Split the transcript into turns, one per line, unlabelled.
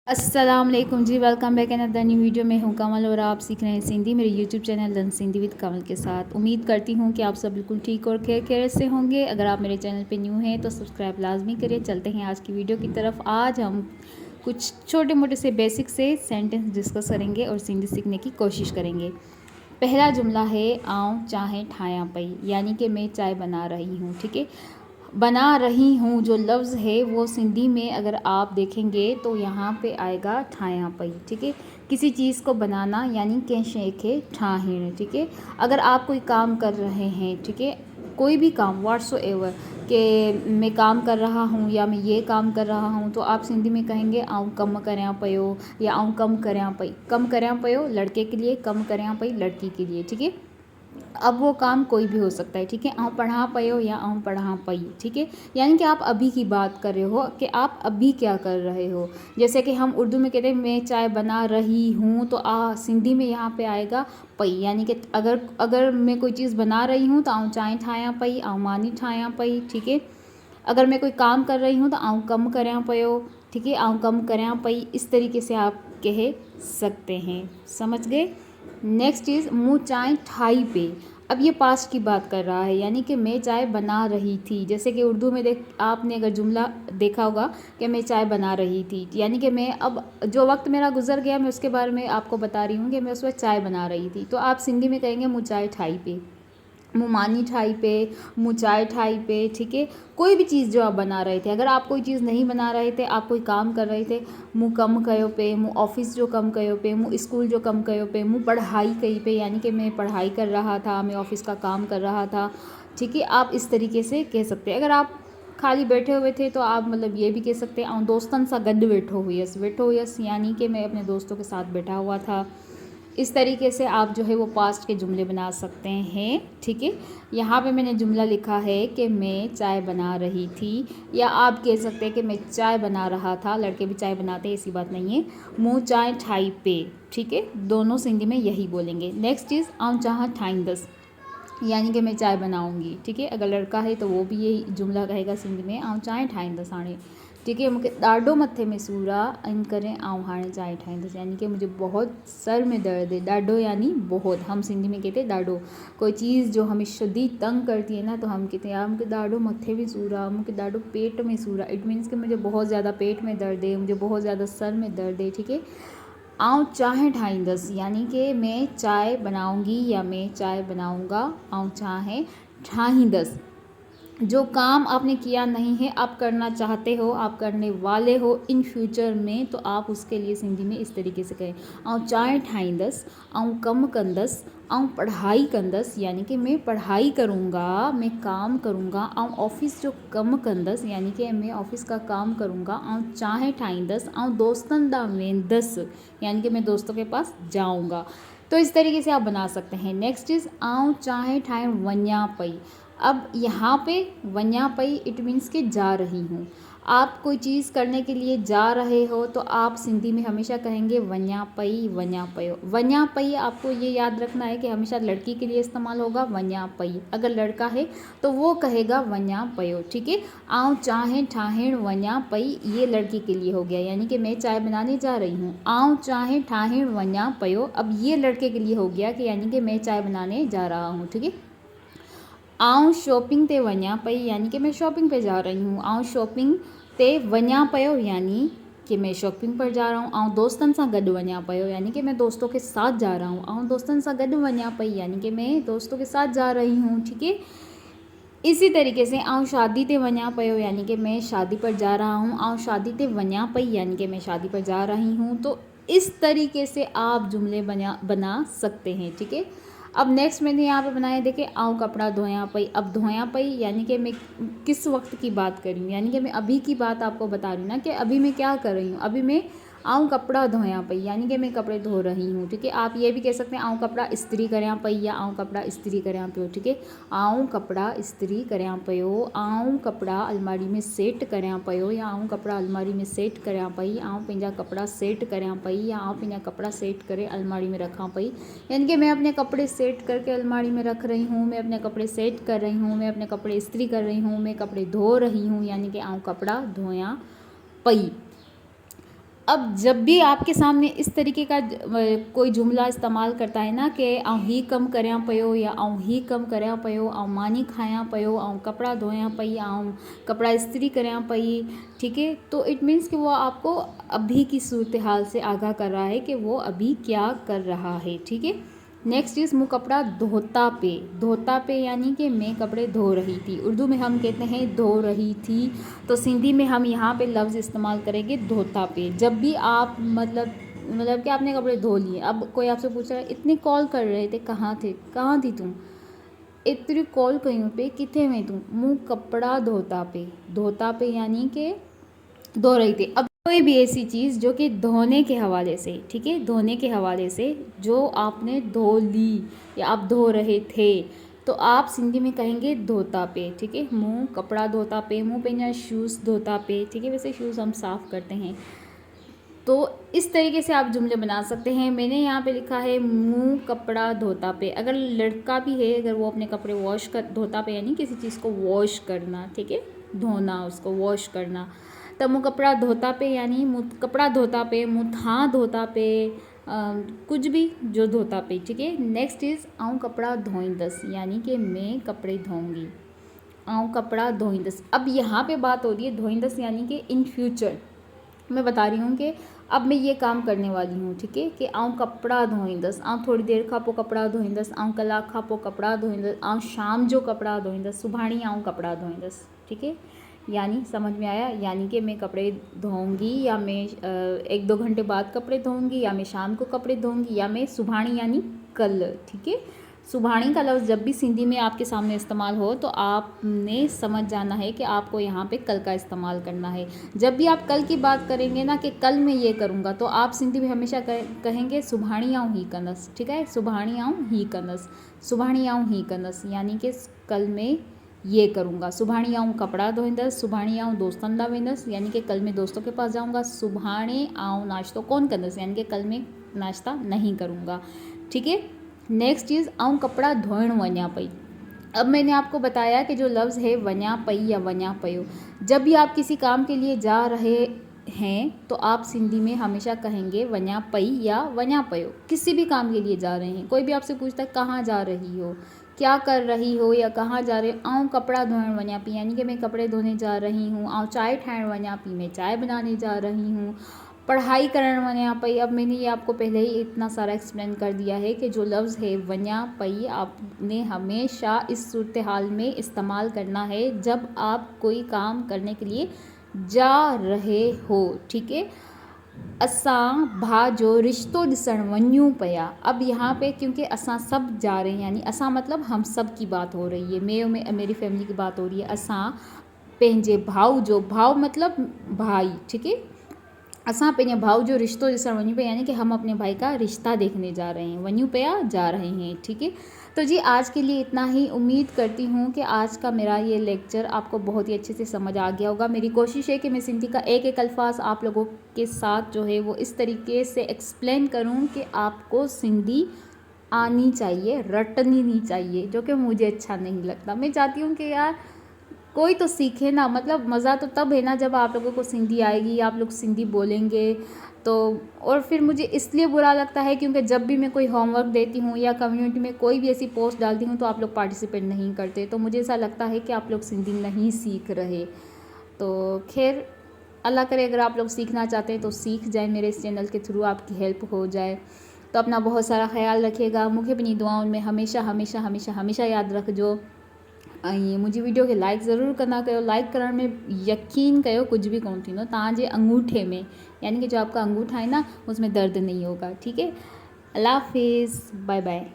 अस्सलाम वालेकुम जी। Welcome back in other new video में हूँ कमल और आप सीख रहे हैं सिंधी मेरे YouTube channel learn Sindhi with Kamal के साथ। उम्मीद करती हूँ कि आप सब बिल्कुल ठीक और खैरियत से होंगे। अगर आप मेरे चैनल पे न्यू हैं तो सब्सक्राइब लाजमी करिए। चलते हैं आज की वीडियो की तरफ। आज हम कुछ छोटे मोटे से बेसिक से सेंटेंस डिस्कस करेंगे और सिंधी सीखने की कोशिश करेंगे। पहला जुमला है आऊँ चाहे ठाया पई, यानी कि मैं चाय बना रही हूँ। ठीक है, बना रही हूँ जो लफ्ज़ है वो सिंधी में अगर आप देखेंगे तो यहाँ पे आएगा ठाया पई। ठीक है, किसी चीज़ को बनाना यानी के शे खे ठाहिण। ठीक है, अगर आप कोई काम कर रहे हैं, ठीक है, कोई भी काम व्हाट्सो एवर कि मैं काम कर रहा हूँ या मैं ये काम कर रहा हूँ, तो आप सिंधी में कहेंगे आऊँ कम करया पयो या आऊँ कम करया पई। कम करया पयो लड़के के लिए, कम करया पई लड़की के लिए। ठीक है, अब वो काम कोई भी हो सकता है। ठीक है, आऊँ पढ़ा पयो या आऊँ पढ़ा पई। ठीक है, यानी कि आप अभी की बात कर रहे हो कि आप अभी क्या कर रहे हो। जैसे कि हम उर्दू में कहते हैं मैं चाय बना रही हूँ, तो सिंधी में यहाँ पे आएगा पई, यानी कि अगर अगर मैं कोई चीज़ बना रही हूँ तो आऊँ चाय ठाया पई, आऊँ मानी ठाया पई। ठीक है, अगर मैं कोई काम कर रही हूँ तो आऊँ कम करया पयो। ठीक है, आऊँ कम करया पई, इस तरीके से आप कह सकते हैं। समझ गए। नेक्स्ट चीज़ मुँह चाय ठाई पे। अब ये पास्ट की बात कर रहा है, यानी कि मैं चाय बना रही थी। जैसे कि उर्दू में आपने अगर जुमला देखा होगा कि मैं चाय बना रही थी, यानी कि मैं अब जो वक्त मेरा गुजर गया मैं उसके बारे में आपको बता रही हूँ कि मैं उस वक्त चाय बना रही थी। तो आप सिंधी में कहेंगे मुँह चाय ठाई पे, मुँह मानी ठाई पे, मुँह चाय ठाई पे। ठीक है, कोई भी चीज़ जो आप बना रहे थे, अगर आप कोई चीज़ नहीं बना रहे थे, आप कोई काम कर रहे थे, मुँह कम कयो पे, मुँह ऑफिस जो कम कयो पे, मुँह स्कूल जो कम कयो पे, मुँह पढ़ाई कई पे, यानी कि मैं पढ़ाई कर रहा था, मैं ऑफिस का काम कर रहा था। ठीक है, आप इस तरीके से कह सकते हैं। अगर आप खाली बैठे हुए थे तो आप मतलब ये भी कह सकते हैं दोस्तन सा गड वेठो हुयस, यानी कि मैं अपने दोस्तों के साथ बैठा हुआ था। इस तरीके से आप जो है वो पास्ट के जुमले बना सकते हैं। ठीक है, यहाँ पे मैंने जुमला लिखा है कि मैं चाय बना रही थी, या आप कह सकते हैं कि मैं चाय बना रहा था। लड़के भी चाय बनाते हैं, ऐसी बात नहीं है। मुँह चाय ठाई पे। ठीक है, दोनों सिंधी में यही बोलेंगे। नेक्स्ट चीज़ आऊँ चाह ठाईंदस, यानी कि मैं चाय बनाऊंगी। ठीक है, अगर लड़का है तो वो भी यही जुमला कहेगा सिंधी में आऊँ चाय ठाहींदसि हाणे। ठीक है, मूंखे ॾाढो मथे में सूर आहे, इन करे आऊँ हाणे चाय ठाहींदसि, यानी कि मुझे बहुत सर में दर्द है। ॾाढो यानी बहुत, हम सिंधी में कहते हैं ॾाढो। कोई चीज़ जो हमें शदीद तंग करती है ना, तो हम कहते हैं यार मूंखे ॾाढो मथे में सूर आहे, मूंखे ॾाढो पेट में सूर आहे। इट मीन्स कि मुझे बहुत ज़्यादा पेट में दर्द है, मुझे बहुत ज़्यादा सर में दर्द है। ठीक है, आऊँ चाय ठाहींदसि, यानी कि मैं चाय बनाऊंगी या मैं चाय बनाऊंगा। आऊँ चाय ठाहींदसि, जो काम आपने किया नहीं है, आप करना चाहते हो, आप करने वाले हो इन फ्यूचर में, तो आप उसके लिए सिंधी में इस तरीके से कहें आऊँ चाय ठाहींदसि, आऊँ कम कंदसि, आऊँ पढ़ाई कंदसि, यानी कि मैं पढ़ाई करूँगा, मैं काम करूँगा। आऊँ ऑफिस जो कम कंदसि, यानी कि मैं ऑफिस का काम करूँगा। आऊँ चाय ठाहींदसि, आऊँ दोस्तनि ॾांहुं वेंदसि, यानी कि मैं दोस्तों के पास जाऊँगा। तो इस तरीके से आप बना सकते हैं। नेक्स्ट चीज़ आऊँ चाय ठाहिण वञा पई। अब यहाँ पे वञा पई इट मीन्स कि जा रही हूँ। आप कोई चीज़ करने के लिए जा रहे हो तो आप सिंधी में हमेशा कहेंगे वञा पई, वञा पयो। वञा पई आपको ये याद रखना है कि हमेशा लड़की के लिए इस्तेमाल होगा वञा पई। अगर लड़का है तो वो कहेगा वञा पयो। ठीक है, आऊँ चाहे ठाहिण वञा पई ये लड़की के लिए हो गया, यानी कि मैं चाय बनाने जा रही हूँ। आऊँ चाहे ठाहिण वञा पयो, अब ये लड़के के लिए हो गया कि यानी कि मैं चाय बनाने जा रहा हूँ। ठीक है, आऊँ शॉपिंग ते वञा पई, यानी कि मैं शॉपिंग पे जा रही हूँ। आऊँ शॉपिंग ते वञा पयो, यानी कि मैं शॉपिंग पर जा रहा हूँ। आऊँ दोस्तनि सां गॾु वञा पयो, यानी कि मैं दोस्तों के साथ जा रहा हूँ। आऊँ दोस्तनि सां गॾु वञा पई, यानी कि मैं दोस्तों के साथ जा रही हूँ। ठीक है, इसी तरीके से आऊँ शादी ते वञा पयो, यानी कि मैं शादी पर जा रहा हूँ। आऊँ शादी ते वञा पई, यानी कि मैं शादी पर जा रही हूँ। तो इस तरीके से आप जुमले बना सकते हैं। ठीक है, अब नेक्स्ट मैंने यहाँ पे बनाया, देखे आऊँ कपड़ा धोया पई। अब धोया पई यानी कि मैं किस वक्त की बात कर रही हूँ, यानी कि मैं अभी की बात आपको बता रही हूँ ना कि अभी मैं क्या कर रही हूँ। अभी मैं आऊँ कपड़ा धोया पई, यानी कि मैं कपड़े धो रही हूँ। ठीक है, आप ये भी कह सकते हैं आऊँ कपड़ा इस्त्री करया पई या आऊँ कपड़ा इस्त्री करया पियो। ठीक है, आऊँ कपड़ा इस्त्री करया पियो, आऊँ कपड़ा अलमारी में सेट करया पियो, या आऊँ कपड़ा अलमारी में सेट करया पई, आऊँ पंहिंजा कपड़ा सेट करया पई, या आऊँ पंहिंजा कपड़ा सेट करे अलमारी में रखा पई। यानी कि मैं अपने कपड़े सेट करके अलमारी में रख रही हूँ, मैं अपने कपड़े सेट कर रही हूँ, मैं अपने कपड़े इस्त्री कर रही हूँ, मैं कपड़े धो रही हूँ, यानी कि आऊँ कपड़ा धोया पई। अब जब भी आपके सामने इस तरीके का कोई जुमला इस्तेमाल करता है ना कि आऊं ही कम करां पियो या आऊं ही कम करां पियो, आऊं मानी खायां पियो, आऊं कपड़ा धोयां पई, आऊं कपड़ा इस्त्री करां पई, ठीक है, तो इट मीन्स कि वो आपको अभी की सूरत हाल से आगाह कर रहा है कि वो अभी क्या कर रहा है, ठीक है। नेक्स्ट इज़ मुँह कपड़ा धोता पे यानी कि मैं कपड़े धो रही थी। उर्दू में हम कहते हैं धो रही थी, तो सिंधी में हम यहाँ पे लफ्ज़ इस्तेमाल करेंगे धोता पे। जब भी आप मतलब कि आपने कपड़े धो लिए, अब कोई आपसे पूछ रहा है इतने कॉल कर रहे थे, कहाँ थी तुम, इतनी कॉल कहीं पे, किथे में तुम, मुँह कपड़ा धोता पे यानी कि धो रही थी। अब कोई भी ऐसी चीज़ जो कि धोने के हवाले से, ठीक है, धोने के हवाले से जो आपने धो ली या आप धो रहे थे, तो आप सिंधी में कहेंगे धोता पे, ठीक है। मुंह कपड़ा धोता पे, मुंह पे या शूज़ धोता पे, ठीक है। वैसे शूज़ हम साफ़ करते हैं, तो इस तरीके से आप जुमले बना सकते हैं। मैंने यहाँ पे लिखा है मुंह कपड़ा धोता पे। अगर लड़का भी है, अगर वो अपने कपड़े वॉश कर, धोता पे यानी किसी चीज़ को वॉश करना, ठीक है, धोना, उसको वॉश करना, तब मुँह कपड़ा धोता पे यानी मुँह कपड़ा धोता पे, मुँह था धोता पे, कुछ भी जो धोता पे, ठीक है। नेक्स्ट इज़ आऊँ कपड़ा धोईंदस यानी कि मैं कपड़े धोऊंगी, आऊँ कपड़ा धोईंदस। अब यहाँ पे बात हो रही है धोईंदस यानी कि इन फ्यूचर मैं बता रही हूँ कि अब मैं ये काम करने वाली हूँ, ठीक है, कि आऊँ कपड़ा धोईंदस, आऊँ थोड़ी देर खां पोइ कपड़ा धोईंदस, आऊँ कलाक खां पोइ कपड़ा धोईंदस, आऊँ शाम जो कपड़ा धोईंदस, सुभाणे आऊँ कपड़ा धोईंदस, ठीक है। यानी समझ में आया, यानी कि मैं कपड़े धोऊंगी, या मैं 1-2 घंटे बाद कपड़े धोऊंगी, या मैं शाम को कपड़े धोऊंगी, या मैं सुभाणे यानी कल, ठीक है। सुभाणे का लफ्ज़ जब भी सिंधी में आपके सामने इस्तेमाल हो तो आपने समझ जाना है कि आपको यहाँ पे कल का इस्तेमाल करना है। जब भी आप कल की बात करेंगे ना कि कल मैं ये करूँगा, तो आप सिंधी में हमेशा कहेंगे सुभाणे आऊं ही कंदस, ठीक है, सुभाणे आऊं ही कंदस, सुभाणे आऊं ही कंदस यानी कि कल मैं ये करूँगा। सुभाणे आऊं कपड़ा धोईंदस, सुभाणे आऊं दोस्तनि लाइ वेंदस यानी कि कल मैं दोस्तों के पास जाऊँगा। सुभाणे आऊं नाश्तो कोन कंदस यानी कि कल मैं नाश्ता नहीं करूँगा, ठीक है। नेक्स्ट चीज़ आऊं कपड़ा धोइण वञा पई। अब मैंने आपको बताया कि जो लफ्ज़ है वञा पई या वञा पयो, जब भी आप किसी काम के लिए जा रहे हैं तो आप सिंधी में हमेशा कहेंगे वञा पई या वञा पयो। किसी भी काम के लिए जा रहे हैं, कोई भी आपसे पूछता है कहाँ जा रही हो, क्या कर रही हो या कहाँ जा रहे हो, आऊं कपड़ा धोइण वञा पई यानी कि मैं कपड़े धोने जा रही हूँ। आऊं चाय ठाहिण वञा पई, मैं चाय बनाने जा रही हूँ। पढ़ाई करण वञा पई, अब मैंने ये आपको पहले ही इतना सारा एक्सप्लेन कर दिया है कि जो लफ्ज़ है वञा पई आपने हमेशा इस सूरत हाल में इस्तेमाल करना है जब आप कोई काम करने के लिए जा रहे हो, ठीक है। असां भाउ जो रिश्तो ॾिसण वञूं पिया। अब यहाँ पे क्योंकि असां सब जा रहे हैं यानी असां मतलब हम सब की बात हो रही है, मैं और मेरी फैमिली की बात हो रही है। असां पंहिंजे भाउ जो, भाउ मतलब भाई, ठीक है, असां पंहिंजे भाउ जो रिश्तो ॾिसण वञूं पिया यानी कि हम अपने भाई का रिश्ता देखने जा रहे हैं, वञूं पिया जा रहे हैं, ठीक है। तो जी आज के लिए इतना ही। उम्मीद करती हूँ कि आज का मेरा ये लेक्चर आपको बहुत ही अच्छे से समझ आ गया होगा। मेरी कोशिश है कि मैं सिंधी का एक एक अल्फाज आप लोगों के साथ जो है वो इस तरीके से एक्सप्लेन करूँ कि आपको सिंधी आनी चाहिए, रटनी नहीं चाहिए, जो कि मुझे अच्छा नहीं लगता। मैं चाहती हूँ कि यार कोई तो सीखे ना, मतलब मज़ा तो तब है ना जब आप लोगों को सिंधी आएगी, आप लोग सिंधी बोलेंगे तो। और फिर मुझे इसलिए बुरा लगता है क्योंकि जब भी मैं कोई होमवर्क देती हूँ या कम्युनिटी में कोई भी ऐसी पोस्ट डालती हूँ तो आप लोग पार्टिसिपेट नहीं करते, तो मुझे ऐसा लगता है कि आप लोग सिंधी नहीं सीख रहे। तो खैर अल्लाह करे अगर आप लोग सीखना चाहते हैं तो सीख जाए, मेरे इस चैनल के थ्रू आपकी हेल्प हो जाए। तो अपना बहुत सारा ख्याल रखिएगा, मूंखे अपनी दुआउनि में हमेशा हमेशा हमेशा हमेशा यादि रखिजो। ऐं मुंहिंजी वीडियो खे लाइक ज़रूरु कंदा कयो। लाइक करण में यकीन कयो कुछ भी कोन थींदो, तव्हांजे अंगूठे में यानी कि जो आपका अंगूठा है ना उसमें दर्द नहीं होगा, ठीक है। अल्लाह हाफिज़, बाय बाय।